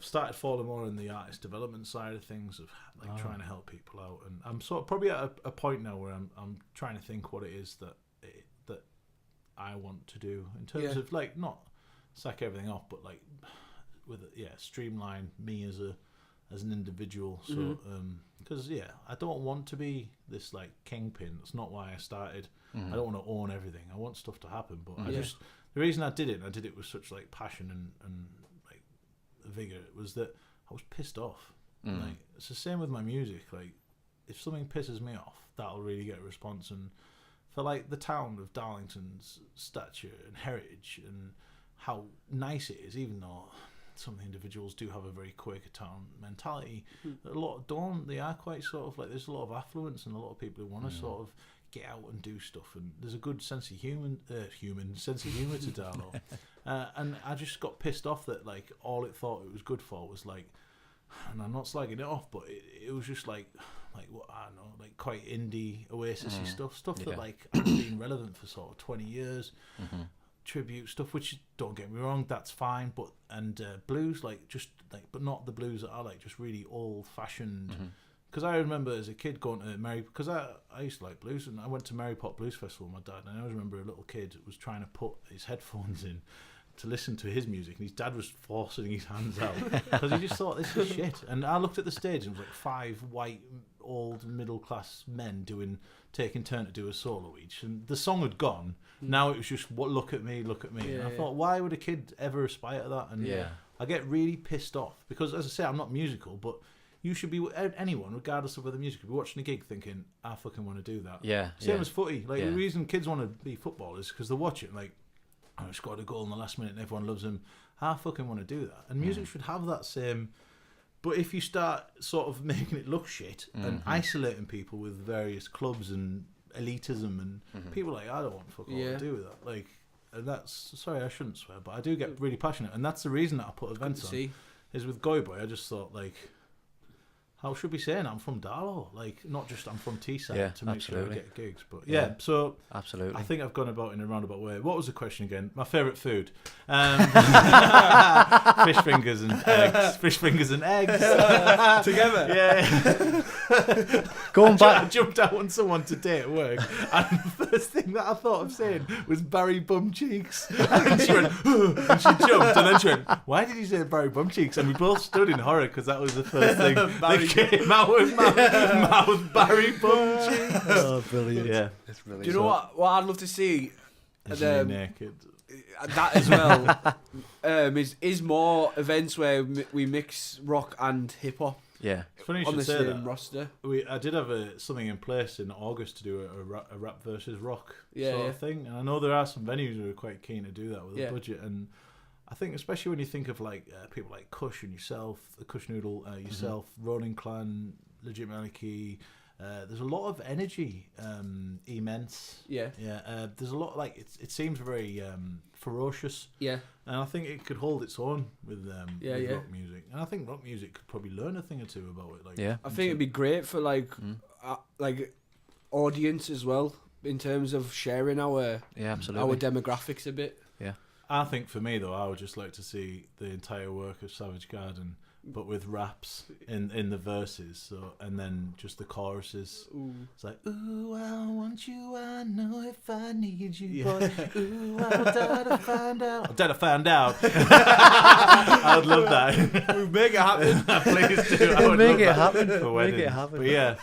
started falling more in the artist development side of things, of like trying to help people out, and I'm sort of probably at a point now where I'm trying to think what it is that I want to do in terms of like not sack everything off, but like with streamline me as an individual. So because I don't want to be this like kingpin. That's not why I started. I don't want to own everything. I want stuff to happen, but the reason I did it with such like passion and like vigor, was that I was pissed off. Like it's the same with my music. Like if something pisses me off, that'll really get a response. And for like the town of Darlington's stature and heritage and how nice it is, even though some individuals do have a very Quaker town mentality, a lot don't. They are quite sort of like, there's a lot of affluence and a lot of people who want to sort of get out and do stuff, and there's a good sense of human sense of humour to Darlow. And I just got pissed off that like all it thought it was good for was like, and I'm not slagging it off, but it was just like what I don't know, like quite indie Oasis-y stuff that like has been relevant for sort of 20 years. Tribute stuff, which don't get me wrong, that's fine, but blues, like just like, but not the blues that are like just really old fashioned. Because I remember as a kid going to because I used to like blues, and I went to Mary Pop Blues Festival with my dad, and I always remember a little kid was trying to put his headphones in to listen to his music, and his dad was forcing his hands out because he just thought this is shit. And I looked at the stage, and it was like 5 white old middle class men taking turn to do a solo each, and the song had gone. Now it was just look at me. And I thought, why would a kid ever aspire to that? And I get really pissed off because, as I say, I'm not musical, but you should be, anyone, regardless of whether music, could be watching a gig thinking, I fucking want to do that. Same as footy. Like the reason kids want to be footballers is because they watch it like, I scored a goal in the last minute and everyone loves him. I fucking want to do that. And music should have that same. But if you start sort of making it look shit and isolating people with various clubs and elitism, and people like, I don't want fuck all to do with that. Like, and that's, sorry, I shouldn't swear, but I do get really passionate, and that's the reason that I put events on. Is with Goy Boy, I just thought like, how should we say it? I'm from Darlow, like not just I'm from Teesside Yeah, to make sure I absolutely. get gigs. But yeah, so Absolutely. I think I've gone about in a roundabout way. What was the question again? My favourite food. Fish fingers and eggs. Fish fingers and eggs. Together. Yeah. Going I back. jumped out on someone today at work, and the first thing that I thought of saying was Barry Bum Cheeks. And she went, and she jumped, and then she went, why did you say Barry Bum Cheeks? And we both stood in horror because that was the first thing that came out of mouth. Barry Bum Cheeks. Oh, brilliant. Yeah. It's brilliant. Do you know what I'd love to see? Is Um, me naked. That as well is more events where we mix rock and hip hop Yeah. It's funny you on should the say same that. roster. I did have something in place in August to do a rap versus rock Yeah, sort yeah. of thing, and I know there are some venues who are quite keen to do that with Yeah. a budget. And I think especially when you think of like people like Kush and yourself, the Kush Noodle, yourself, Ronin Clan, Legit Anarchy. There's a lot of energy, immense. Yeah, Yeah, there's a lot like it seems very ferocious, yeah, and I think it could hold its own with Yeah, with yeah. rock music. And I think rock music could probably learn a thing or two about it. Like, Yeah. I think it'd be great for like audience as well in terms of sharing our Yeah, absolutely. demographics a bit. I think for me though, I would just like to see the entire work of Savage Garden, but with raps in the verses, so and then just the choruses. Ooh. It's like, ooh, I want you, I know if I need you, Yeah. boy. Ooh, I'll die to find out. I'll die to find out. I would love that. We make it happen. Please do. I would Make love it that happen. for Make weddings. it happen. But yeah,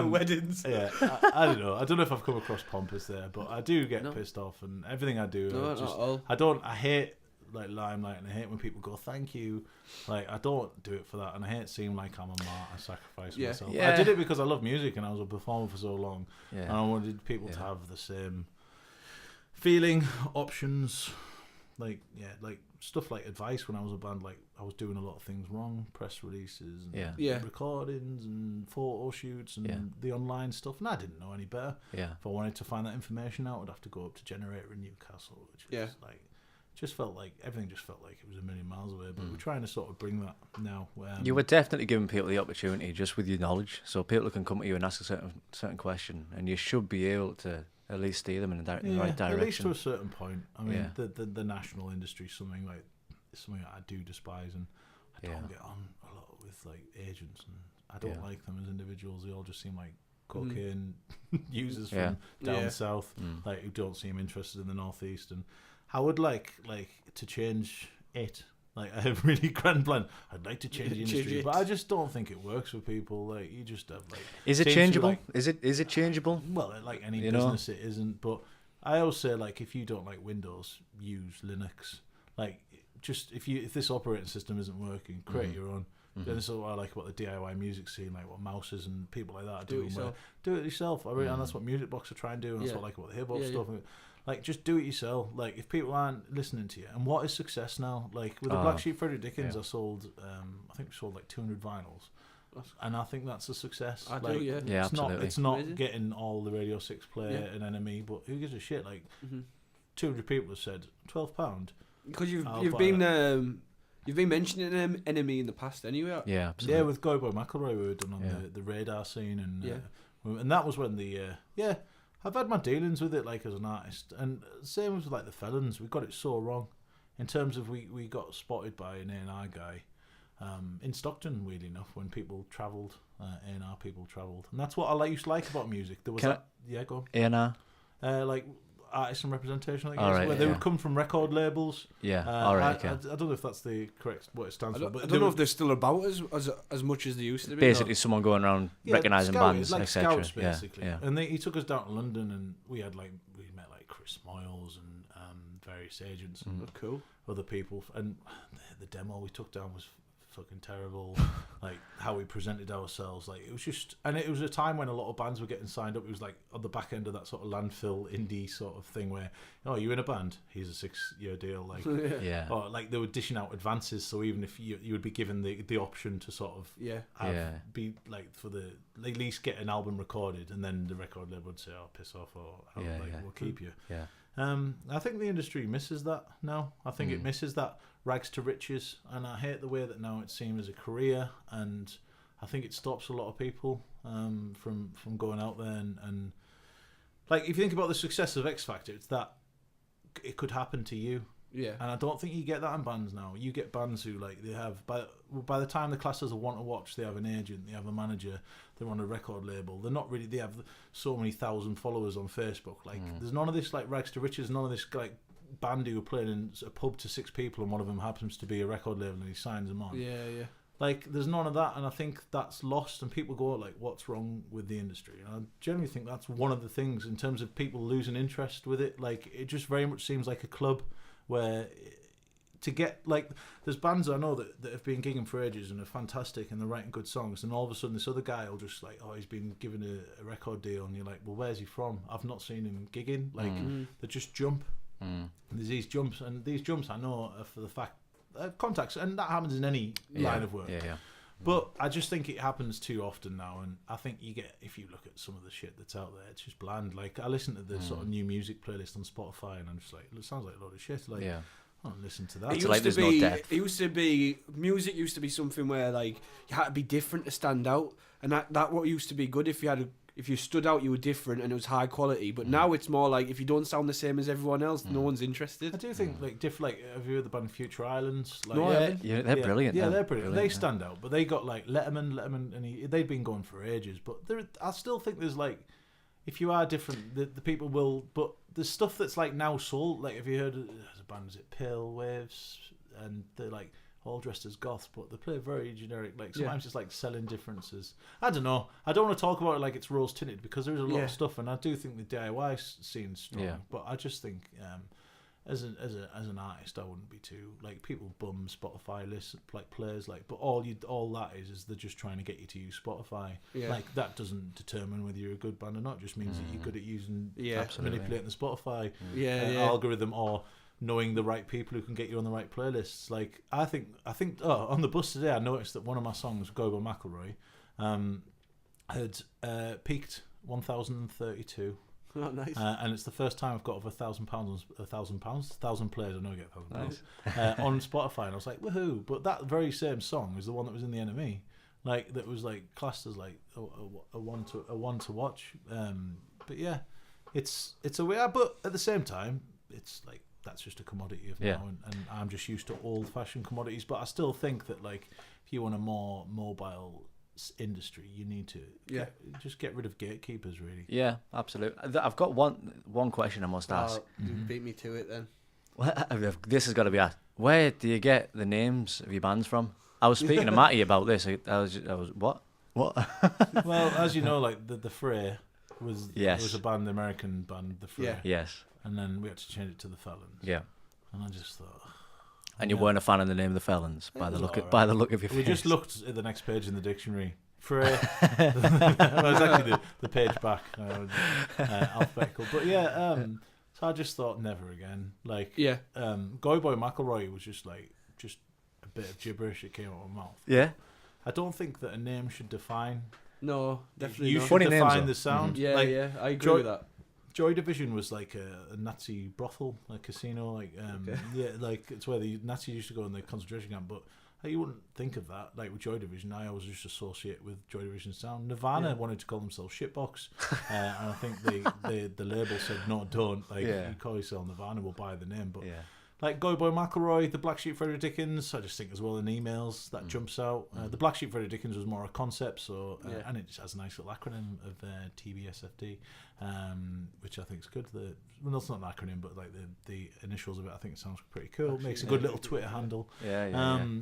For weddings. yeah. I don't know. I don't know if I've come across pompous there, but I do get No. pissed off, and everything I do, No, I not just at all. I hate like limelight, and I hate when people go thank you. Like I don't do it for that, and I hate seeing like I'm a martyr, I sacrifice Yeah. myself. Yeah. I did it because I love music and I was a performer for so long, and Yeah. I wanted people to Yeah. have the same feeling, options, like stuff like advice. When I was a band, like I was doing a lot of things wrong, press releases, and Yeah. Yeah. recordings and photo shoots and Yeah. the online stuff, and I didn't know any better. Yeah. If I wanted to find that information out, I'd have to go up to Generator in Newcastle, which was Yeah. like, just felt like everything just felt like it was a million miles away. But Mm. we're trying to sort of bring that now. You were definitely giving people the opportunity just with your knowledge, so people can come to you and ask a certain question, and you should be able to at least steer them in the right at least direction. to a certain point. I mean, Yeah. the national industry is something that I do despise, and I don't Yeah. get on a lot with like agents, and I don't Yeah. like them as individuals. They all just seem like cocaine users Yeah. from down Yeah. south, Mm. like who don't seem interested in the northeast. And I would like to change it. Like I have really grand plan. I'd like to change the Change industry, it. but I just don't think it works for people. Like you just have like. Is it seems to be changeable? like- Is it changeable? Well, like any You know? business, it isn't. But I always say, like, if you don't like Windows, use Linux. Like, just if this operating system isn't working, create your own. Mm-hmm. This is what I like about the DIY music scene, like what Mouses and people like that are Do it doing. where- yourself. Do it yourself. I really, and that's what Music Box are trying to do, and that's Yeah. what I like about the hip hop Yeah, stuff. Like, just do it yourself. Like, if people aren't listening to you, and what is success now? Like with the Black Sheep Frederick Dickens, yeah. I sold, I think we sold like 200 vinyls. That's- And I think that's a success. I do, like, yeah. Yeah, it's not. absolutely. It's not Amazing. getting all the Radio 6 play Yeah. and NME, but who gives a shit? Like, Mhm. 200 people have said £12. Because I'll you've buy been mentioning Enemy in the past anyway. Yeah, absolutely. Yeah, with Goy Boy McElroy, we were done on Yeah. the radar scene, and Yeah. and that was when I've had my dealings with it, like as an artist, and same with like the Felons. We got it so wrong, in terms of we got spotted by an A&R guy, in Stockton. Weirdly enough, when people travelled, A&R people travelled, and that's what I used to like about music. There was Can that, yeah, go on. A&R? Like artist and representation, I think, All it is, right, where they yeah. would come from record labels. Yeah. All right. I Okay. don't know if that's the correct what it stands I for, don't, but I they don't know would- if they're still about as much as they used to be. Basically, someone going around recognizing scout- bands, like etc. scouts, basically. Yeah. And he took us down to London, and we met like Chris Moyles and various agents and Oh, cool. other people. And the demo we took down was fucking terrible. Like how we presented ourselves, like it was just, and it was a time when a lot of bands were getting signed up. It was like on the back end of that sort of landfill indie sort of thing where, oh, you're in a band, here's a 6-year deal, like. Yeah. Or like they were dishing out advances, so even if you would be given the option to sort of Yeah. be like for the at least get an album recorded, and then the record label would say, "Oh, piss off," or Yeah, like, yeah. "We'll keep you." Yeah. I think the industry misses that now. I think Mm. it misses that rags to riches, and I hate the way that now it's seen as a career, and I think it stops a lot of people from going out there and like if you think about the success of X Factor, it's that it could happen to you. Yeah. And I don't think you get that in bands now. You get bands who like they have by the time the classes are want to watch, they have an agent, they have a manager, they're on a record label. They're not really. They have so many thousand followers on Facebook. Like there's none of this like rags to riches. None of this like band who are playing in a pub to 6 people and one of them happens to be a record label and he signs them on. Yeah. Like there's none of that, and I think that's lost. And people go like, "What's wrong with the industry?" And I generally think that's one of the things in terms of people losing interest with it. Like it just very much seems like a club where to get like there's bands I know that have been gigging for ages and are fantastic and they're writing good songs, and all of a sudden this other guy will just like, oh, he's been given a record deal, and you're like, well, where's he from? I've not seen him gigging. Like they just jump. And there's these jumps, and these jumps I know are for the fact contacts, and that happens in any line of work. But I just think it happens too often now, and I think you get, if you look at some of the shit that's out there, it's just bland. Like I listen to the sort of new music playlist on Spotify, and I'm just like, it sounds like a lot of shit. Like, I don't listen to that. Music used to be something where like you had to be different to stand out, and that what used to be good. If you stood out, you were different, and it was high quality. But now it's more like if you don't sound the same as everyone else, no one's interested. I do think like have you heard the band Future Islands? Like, they're brilliant. Yeah, they're brilliant. They stand out, but they got like Letterman, and they'd been going for ages. But I still think there's like, if you are different, the people will. But there's stuff that's like now sold. Like, have you heard? There's a band, is it Pale Waves? And they're like all dressed as goths, but they play very generic. Like sometimes it's like selling differences. I don't know. I don't want to talk about it like it's rose tinted because there is a lot of stuff, and I do think the DIY scene's strong. Yeah. But I just think as an artist, I wouldn't be too like people bum Spotify lists like players like. But all that is they're just trying to get you to use Spotify. Yeah. Like that doesn't determine whether you're a good band or not. It just means that you're good at using manipulating the Spotify algorithm or knowing the right people who can get you on the right playlists. Like I think on the bus today I noticed that one of my songs, Go by McElroy, had peaked 1,032. Oh, nice. And it's the first time I've got over 1,000 players. I know I get 1,000 pounds on Spotify, and I was like, woohoo! But that very same song is the one that was in the NME, like that was like classed as like a one to watch. But yeah, it's a way. But at the same time, it's like that's just a commodity of now, and I'm just used to old-fashioned commodities. But I still think that like if you want a more mobile industry, you need to just get rid of gatekeepers, really. Yeah, absolutely. I've got one question I must ask. You beat me to it then. This has got to be asked. Where do you get the names of your bands from? I was speaking to Matty about this. I was what? Well, as you know, like the Fray was a band, the American band, the Fray. Yeah. Yes. And then we had to change it to the Felons. Yeah. And I just thought. And you weren't a fan of the name of the Felons by the look of your face. We just looked at the next page in the dictionary. Fray. Well, it's actually the page back, alphabetical. But yeah, so I just thought never again. Like, Go Boy McElroy was just a bit of gibberish that came out of my mouth. Yeah. I don't think that a name should define. No, definitely you not. should define the sound. Mm-hmm. Yeah, I agree with that. Joy Division was like a Nazi brothel, like casino, like like it's where the Nazis used to go in the concentration camp. But you wouldn't think of that. Like with Joy Division, I always just associate with Joy Division sound. Nirvana wanted to call themselves Shitbox, and I think the label said no, don't. Like you call yourself Nirvana, we'll buy the name. But like Go Boy McElroy, the Black Sheep Frederick Dickens, I just think as well in emails that jumps out. The Black Sheep Frederick Dickens was more a concept, so and it just has a nice little acronym of TBSFD, which I think is good. Well, it's not an acronym, but like the initials of it, I think it sounds pretty cool. Actually, makes a good little Twitter handle. Yeah.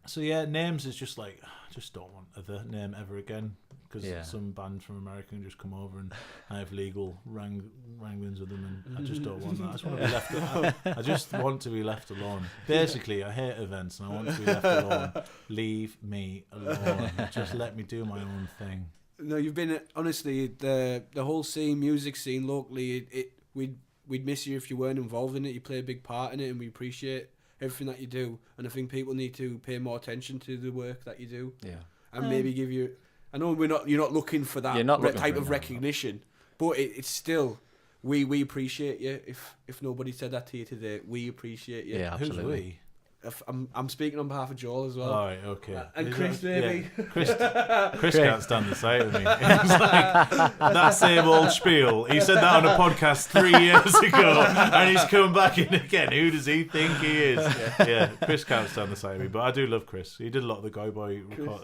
So yeah, names is just like I just don't want the name ever again because some band from America can just come over and I have legal wranglings with them, and I just don't want that. I just want to be left. I just want to be left alone. Basically, I hate events and I want to be left alone. Leave me alone. Just let me do my own thing. No, you've been honestly the whole scene, music scene locally. We'd miss you if you weren't involved in it. You play a big part in it, and we appreciate everything that you do, and I think people need to pay more attention to the work that you do. Yeah, and maybe give you. I know you're not looking for that type of recognition, but it's still we appreciate you. If nobody said that to you today, we appreciate you. Yeah, absolutely. Who's we? I'm speaking on behalf of Joel as well. All right, okay. And Is Chris, that- maybe. yeah, Chris can't stand the sight of me. It's like that same old spiel. He said that on a podcast 3 years ago, and he's come back in again. Who does he think he is? Yeah, Chris can't stand the sight of me, but I do love Chris. He did a lot of the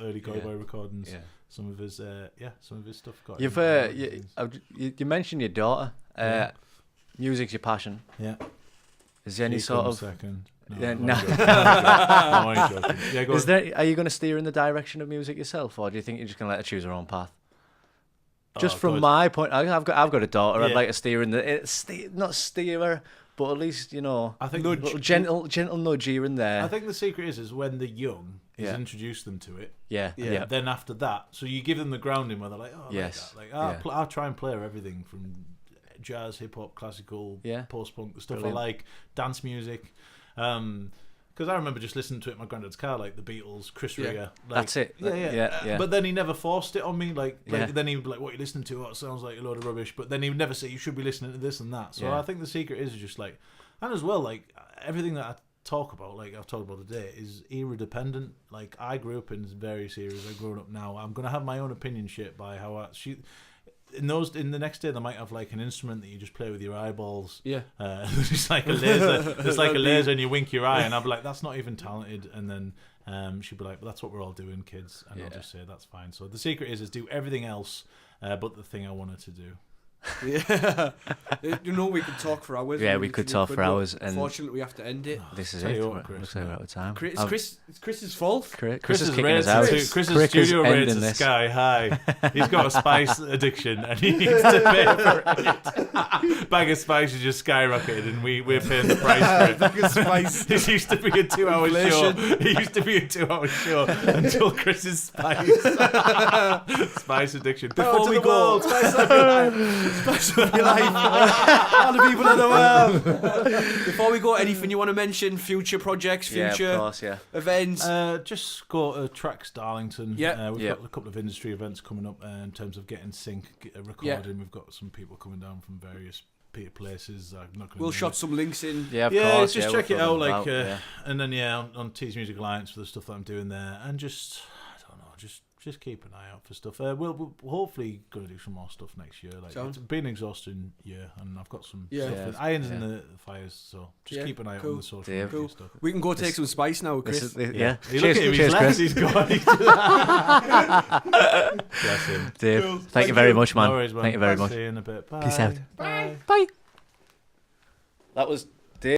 early Go Boy recordings. Yeah. Some of his stuff got. You've you mentioned your daughter. Music's your passion. Yeah. Is there any sort of second? Yeah, I'm no. only joking. I'm only joking. Yeah, go on. Are you going to steer in the direction of music yourself, or do you think you're just going to let her choose her own path? Just from God. my point, I've got a daughter. I'd Yeah. like to steer in not steer her, but at least I think little gentle nudge here and there. I think the secret is when they're young, is Yeah. introduce them to it. Yeah. Then after that, so you give them the grounding where they're like, oh, Yes. like that. I'll try and play her everything from jazz, hip hop, classical, post punk, the stuff Brilliant. I like, dance music. Because I remember just listening to it in my granddad's car, like the Beatles, Chris Rea. Like, That's it. Yeah. But then he never forced it on me. Like Yeah. then he would be like, "What are you listening to? Oh, it sounds like a load of rubbish." But then he would never say you should be listening to this and that. So Yeah. I think the secret is just like, and as well, like everything that I talk about, like I've talked about today, is era dependent. Like I grew up in various eras. I've grown up now. I'm gonna have my own opinion shaped by how in the next day they might have like an instrument that you just play with your eyeballs. Yeah. It's like a laser. It's like a laser, and you wink your eye, and I'll be like, "That's not even talented." And then she'll be like, "But that's what we're all doing, kids." And I'll just say, "That's fine." So the secret is do everything else, but the thing I wanted to do. Yeah. You know, we could talk for hours. Yeah, we could talk for hours, and unfortunately we have to end it. This is Tell it. you what, Looks like we're out of time. It's Chris's fault. Chris is kicking rates us out. Chris's studio ending rates are this. sky high. He's got a spice addiction, and he needs to pay for it. Bag of spice is just skyrocketed, and we're paying the price for it. Bag of spice. This used to be a 2-hour show. It used to be a 2-hour show until Chris's spice addiction. Before we the go, world, spice up your life. Spice up your life. All the people in the world. Before we go, anything you want to mention? Future projects, Yeah, future of course, yeah. events? Just go to Tracks Darlington. Yeah. We've got a couple of industry events coming up in terms of getting sync, recording. Yeah. We've got some people coming down from various places. I'm not gonna We'll name shot it. some links in. Yeah, of course. Just yeah, check we'll it out. put them Like, out, and then on Tees Music Alliance for the stuff that I'm doing there, and just I don't know, just keep an eye out for stuff. We'll hopefully going to do some more stuff next year. Like it's been an exhausting year, and I've got some stuff with irons in the fires. So just keep an eye out on the social media stuff. We can go take some spice now, Chris. Yeah. Hey, look at him, he's left, Chris. he's gone. Bless him. Dave, Cool. thank you very much, man. No worries, man. Thank you very much. See you in a bit. Bye. Peace out. Bye. Bye. That was